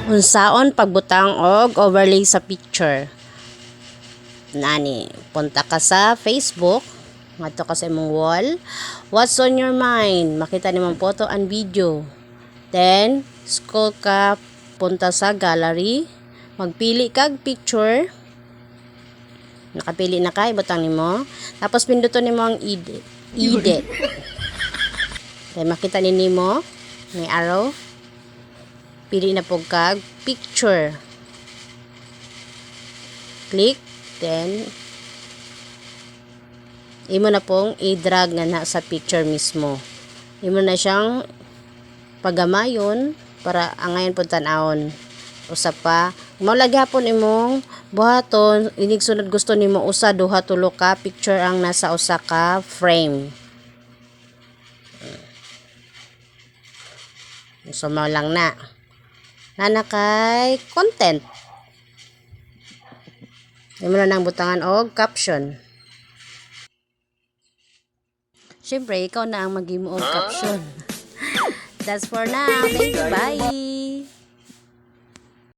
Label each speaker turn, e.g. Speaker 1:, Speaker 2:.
Speaker 1: Unsaon pagbutang og overlay sa picture. Nani, punta ka sa Facebook, ngadto ka sa imong wall. What's on your mind? Makita nimong photo and video. Then, scroll ka, punta sa gallery, magpili kag picture. Nakapili na ka, ibutang nimo. Tapos pinduton nimo ang edit. Then makita nimo may arrow. Pili na po kag picture. Click, then imo na pong i-drag nga na sa picture mismo. Imo na siyang pagamayon para angayon po tan-awon. Usa pa, mao hapon imong buhaton, inig sunod gusto nimo usa duha tulo ka picture ang nasa usa ka frame. So mao lang na. Nana kay content. Imo na nang butangan og caption. Siyempre, ikaw na ang mag-imo og caption. That's for now. Thank you. Bye!